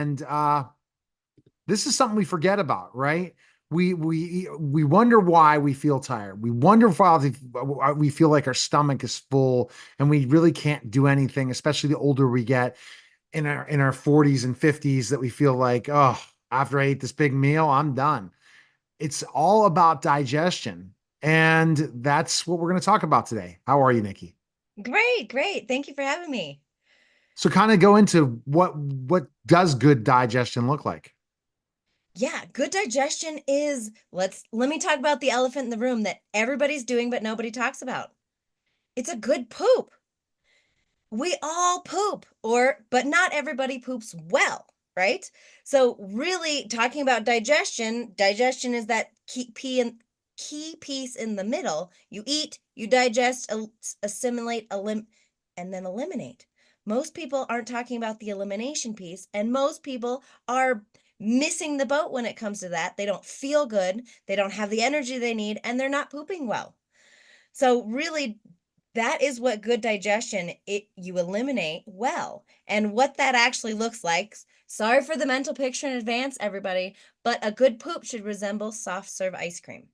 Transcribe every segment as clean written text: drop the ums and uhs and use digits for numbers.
And this is something we forget about, right? We wonder why we feel tired. We wonder why we feel like our stomach is full and we really can't do anything, especially the older we get in our 40s and 50s, that we feel like, oh, after I ate this big meal, I'm done. It's all about digestion. And that's what we're going to talk about today. How are you, Nikki? Great, great. Thank you for having me. So kind of go into what does good digestion look like? Yeah, good digestion is let me talk about the elephant in the room that everybody's doing but nobody talks about. It's a good poop. We all poop but not everybody poops well, right? So really talking about digestion is that key piece in the middle. You eat, you digest, assimilate, and then eliminate. Most people aren't talking about the elimination piece, and most people are missing the boat when it comes to that. They don't feel good, they don't have the energy they need, and they're not pooping well. So really that is what good digestion you eliminate well. And what that actually looks like, sorry for the mental picture in advance everybody, but a good poop should resemble soft serve ice cream.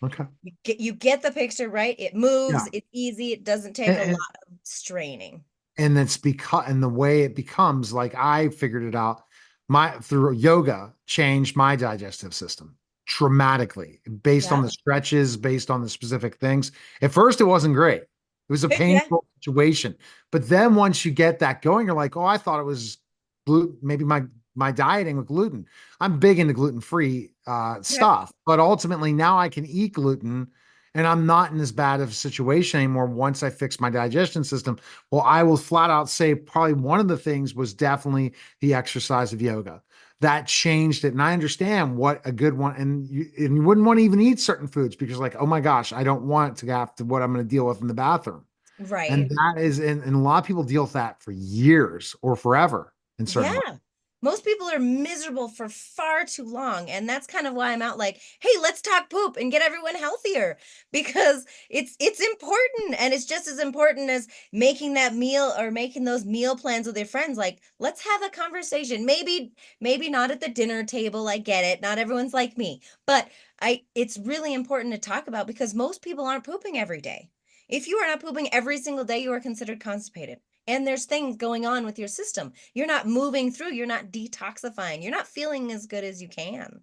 Okay. You get the picture, right? It moves, Yeah. it's easy, it doesn't take a And, lot of straining. it's because, and the way it becomes, like, I figured it out, my through yoga changed my digestive system dramatically based on Yeah. the stretches, based on the specific things. At first it wasn't great. It was a Yeah. painful situation. But then once you get that going, you're like, oh, I thought it was maybe my dieting with gluten. I'm big into gluten-free Okay. stuff, but ultimately now I can eat gluten and I'm not in as bad of a situation anymore once I fix my digestion system. Well, I will flat out say probably one of the things was definitely the exercise of yoga. That changed it. And I understand what a good one, and you wouldn't want to even eat certain foods because, like, oh my gosh, I don't want to have to what I'm going to deal with in the bathroom. And Right. that is, and a lot of people deal with that for years or forever in certain ways. Yeah. Most people are miserable for far too long. And that's kind of why I'm out like, hey, let's talk poop and get everyone healthier because it's important and it's just as important as making that meal or making those meal plans with your friends. Like, let's have a conversation. Maybe not at the dinner table. I get it. Not everyone's like me. But I it's really important to talk about because most people aren't pooping every day. If you are not pooping every single day, you are considered constipated and there's things going on with your system. You're not moving through, you're not detoxifying, you're not feeling as good as you can.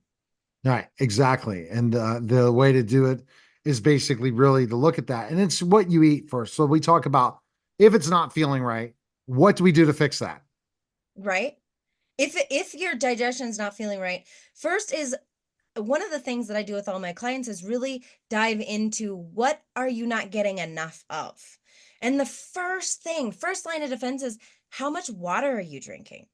Right, exactly. And the way to do it is basically really to look at that. And it's what you eat first. So we talk about if it's not feeling right, what do we do to fix that? Right? If your digestion's not feeling right, first is one of the things that I do with all my clients is really dive into what are you not getting enough of? And the first line of defense is how much water are you drinking?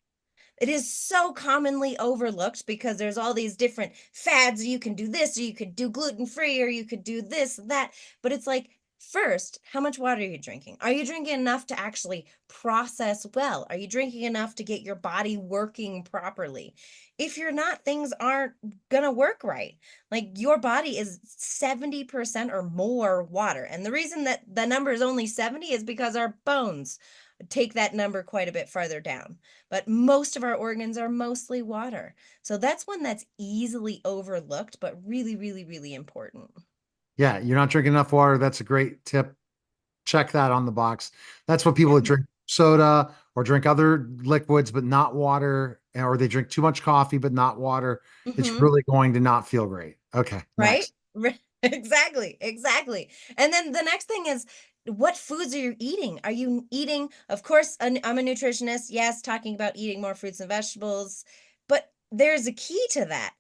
It is so commonly overlooked because there's all these different fads. You can do this, or you could do gluten free, or you could do this, that. But it's like, first, how much water are you drinking? Are you drinking enough to actually process well? Are you drinking enough to get your body working properly? If you're not, things aren't going to work right. Like your body is 70% or more water. And the reason that the number is only 70 is because our bones take that number quite a bit farther down. But most of our organs are mostly water. So that's one that's easily overlooked, but really, really, really important. Yeah, you're not drinking enough water. That's a great tip. Check that on the box. That's what people that Yeah. drink soda or drink other liquids, but not water, or they drink too much coffee, but not water. It's Mm-hmm. really going to not feel great. Okay, Right? next. Exactly, exactly. And then the next thing is what foods are you eating? Are you eating, of course, I'm a nutritionist, yes, talking about eating more fruits and vegetables, but there's a key to that.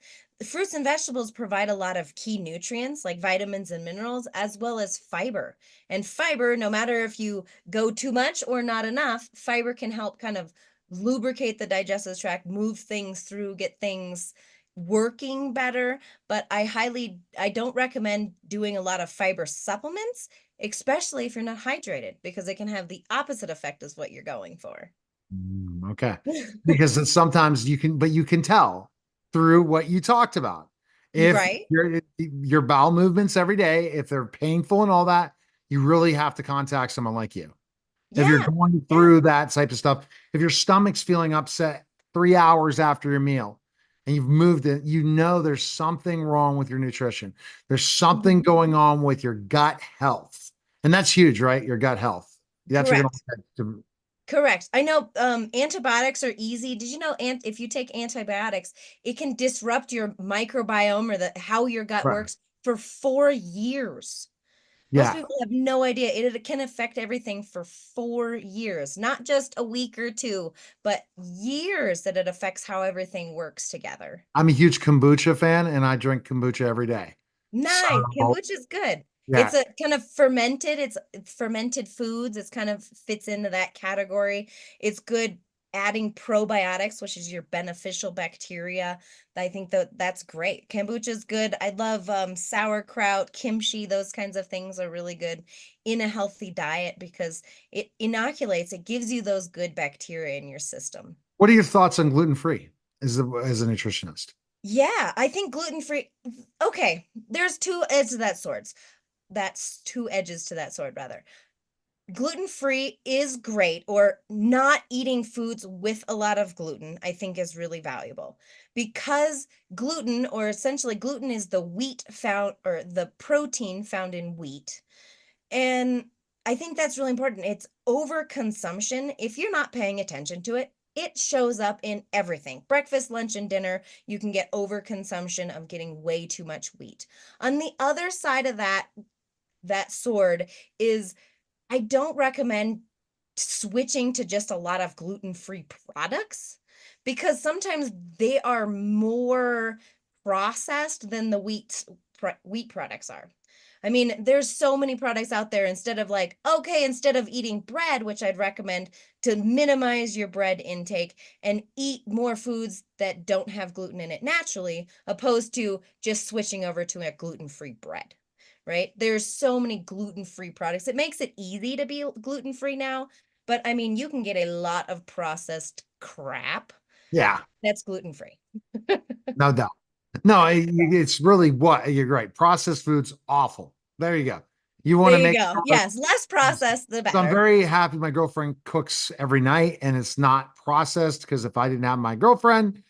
Fruits and vegetables provide a lot of key nutrients like vitamins and minerals, as well as fiber. And fiber, no matter if you go too much or not enough, fiber can help kind of lubricate the digestive tract, move things through, get things working better, but I don't recommend doing a lot of fiber supplements, especially if you're not hydrated, because it can have the opposite effect as what you're going for. Okay. Because then sometimes but you can tell through what you talked about. If Right? your bowel movements every day, if they're painful and all that, you really have to contact someone like you. If you're Yeah. going Yeah. through that type of stuff, if your stomach's feeling upset, 3 hours after your meal and you've moved it, you know there's something wrong with your nutrition. There's Mhm. something going on with your gut health. And that's huge, right? Your gut health. That's what you're Correct. going to. Correct. I know antibiotics are easy. Did you know if you take antibiotics, it can disrupt your microbiome or how your gut Right. works for 4 years. Most Yeah. people have no idea. It can affect everything for 4 years, not just a week or two, but years that it affects how everything works together. I'm a huge kombucha fan and I drink kombucha every day. Nice. So, Kombucha is good. yeah. It's a kind of fermented, it's fermented foods. It's kind of fits into that category. It's good adding probiotics, which is your beneficial bacteria. I think that's great. Kombucha is good. I love sauerkraut, kimchi, those kinds of things are really good in a healthy diet because it inoculates, it gives you those good bacteria in your system. What are your thoughts on gluten free as a nutritionist? Yeah, I think gluten-free. Okay, there's two edges to that sword. That's two edges to that sword, rather. Gluten-free is great, or not eating foods with a lot of gluten, I think is really valuable because gluten, or essentially gluten, is the wheat found or the protein found in wheat. And I think that's really important. It's overconsumption. If you're not paying attention to it, it shows up in everything. Breakfast, lunch, and dinner, you can get overconsumption of getting way too much wheat. On the other side of that sword is I don't recommend switching to just a lot of gluten-free products because sometimes they are more processed than the wheat products are. I mean, there's so many products out there instead of like, okay, instead of eating bread, which I'd recommend to minimize your bread intake and eat more foods that don't have gluten in it naturally, opposed to just switching over to a gluten-free bread, right? There's so many gluten-free products. It makes it easy to be gluten-free now, but I mean, you can get a lot of processed crap Yeah, that's gluten-free. no doubt. No, it's really what you're right. Processed foods, awful. There you go. You want There to you make go. sure. Yes, less processed, the So I'm better. very happy my girlfriend cooks every night and it's not processed because if I didn't have my girlfriend,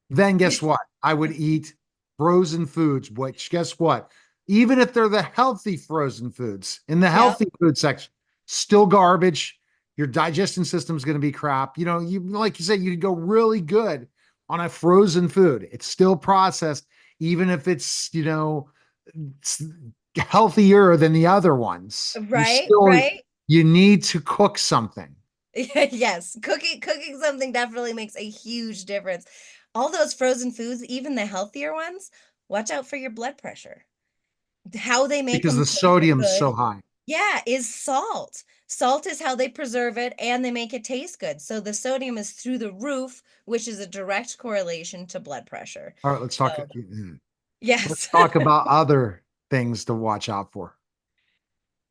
then guess what? I would eat frozen foods, which guess what? Even if they're the healthy frozen foods in the Yep. healthy food section, still garbage. Your digestion system is going to be crap. You like you said, you could go really good on a frozen food. It's still processed, even if it's healthier than the other ones. Right, right. You need to cook something. Yes, cooking something definitely makes a huge difference. All those frozen foods, even the healthier ones, watch out for your blood pressure. How they make Because them the taste sodium's so good, high. yeah, is salt. Salt is how they preserve it and they make it taste good. So the sodium is through the roof, which is a direct correlation to blood pressure. All right, So, let's yes. talk about other things to watch out for.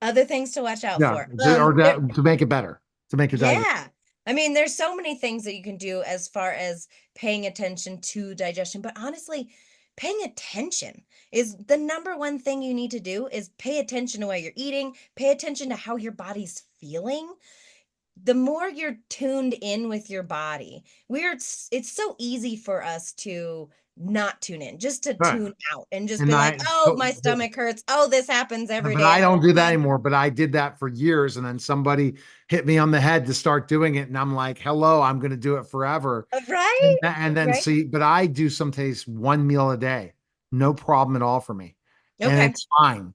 Other things to watch out Yeah, for. or that to make it better, to make your digestion. Yeah. I mean, there's so many things that you can do as far as paying attention to digestion, but honestly, paying attention is the number one thing you need to do is pay attention to what you're eating, pay attention to how your body's feeling. The more you're tuned in with your body, it's so easy for us to not tune in, just to Right. tune out and just And be like, "Oh, my stomach hurts. Oh, this happens every but day I in my don't do that life." anymore. But I did that for years, and then somebody hit me on the head to start doing it, and I'm like, "Hello, I'm going to do it forever." Right? And then Right? see, but I do some taste one meal a day, no problem at all for me, and Okay. it's fine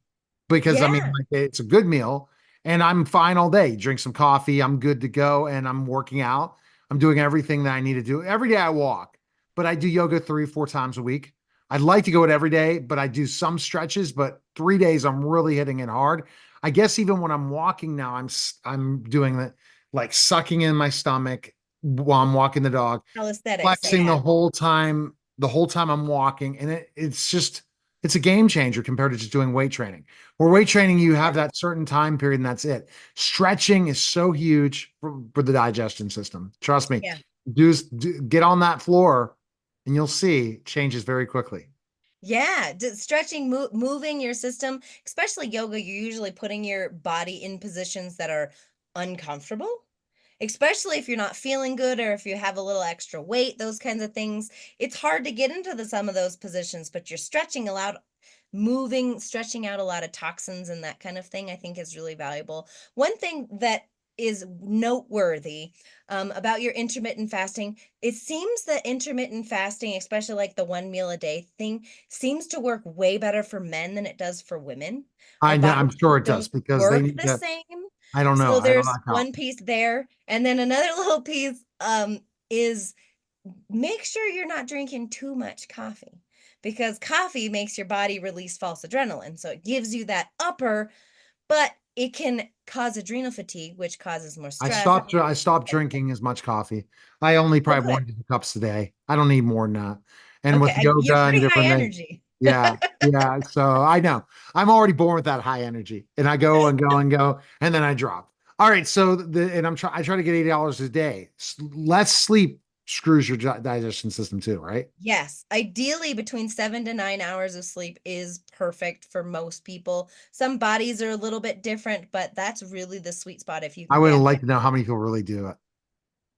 because I mean, Yeah. like, it's a good meal, and I'm fine all day. Drink some coffee, I'm good to go, and I'm working out. I'm doing everything that I need to do every day. I walk, but I do yoga 3 or 4 times a week. I'd like to go it every day, but I do some stretches. But 3 days, I'm really hitting it hard. I guess even when I'm walking now, I'm doing that, like sucking in my stomach while I'm walking the dog, Calisthenics, flexing yeah. the whole time I'm walking. And it's a game changer compared to just doing weight training. Where weight training, you have Yeah. that certain time period and that's it. Stretching is so huge for the digestion system. Trust me. Yeah. Get on that floor and you'll see it changes very quickly. Yeah, stretching, moving your system, especially yoga, you're usually putting your body in positions that are uncomfortable. especially if you're not feeling good or if you have a little extra weight, those kinds of things. It's hard to get into some of those positions, but you're stretching a lot, moving, stretching out a lot of toxins and that kind of thing, I think is really valuable. One thing that is noteworthy about your intermittent fasting, it seems that intermittent fasting, especially like the 1 meal a day thing, seems to work way better for men than it does for women. Our I know, bodies I'm sure it does don't because they work need the to. same. I don't know. So I don't there's know how. one piece there. And then another little piece is make sure you're not drinking too much coffee because coffee makes your body release false adrenaline. So it gives you that upper, but it can cause adrenal fatigue, which causes more stress. I stopped drinking as much coffee. I only Oh, probably good. 1 to 2 cups a day. I don't need more than that. And Okay. with You have yoga and pretty high different things, energy. yeah, yeah. So I know I'm already born with that high energy, and I go and go and go, and then I drop. All right. So and I try to get $80 a day. Less sleep screws your digestion system too, right? Yes, ideally between 7 to 9 hours of sleep is perfect for most people. Some bodies are a little bit different, but that's really the sweet spot if you I can would get like to know how many people really do it.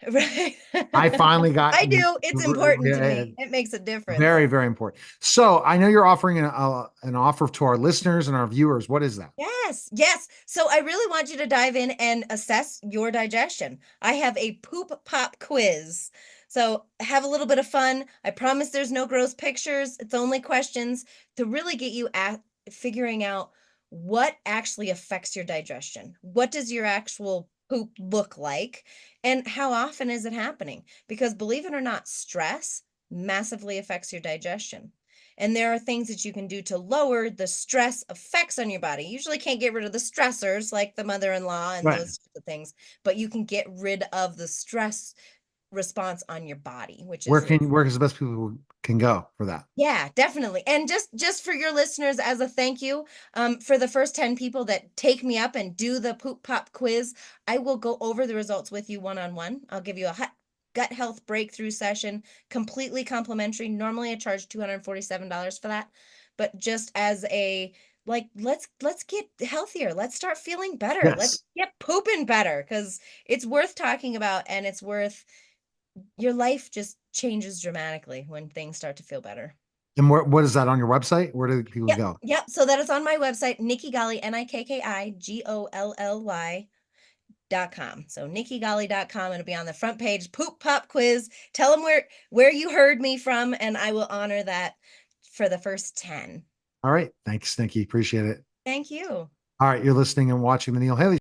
right. I finally I gotten do. It's important to me. It makes a difference. very, very important. So I know you're offering an offer to our listeners and our viewers. What is that? Yes, yes. So I really want you to dive in and assess your digestion. I have a poop pop quiz. So have a little bit of fun. I promise there's no gross pictures. It's only questions to really get you at figuring out what actually affects your digestion. What does your actual poop look like? And how often is it happening? Because believe it or not, stress massively affects your digestion. And there are things that you can do to lower the stress effects on your body. You usually can't get rid of the stressors like the mother-in-law and Right. those types of things, but you can get rid of the stress response on your body, which Where is can where is the best people can go for that? yeah, definitely. And just for your listeners as a thank you, for the first 10 people that take me up and do the poop pop quiz, I will go over the results with you one-on-one. I'll give you a gut health breakthrough session, completely complimentary. Normally I charge $247 for that, but just as a like let's get healthier. Let's start feeling better. Let's Yes. get pooping better because it's worth talking about and it's worth your life just changes dramatically when things start to feel better. And what is that on your website? Where do people Yep, go? yep. So that is on my website, Nikki NikkeiGolly.com. So nikkigolly.com, and it'll be on the front page. Poop pop quiz. Tell them where you heard me from, and I will honor that for the first 10. All right. Thanks, Nikki. Appreciate it. Thank you. All right. You're listening and watching the Neil Haley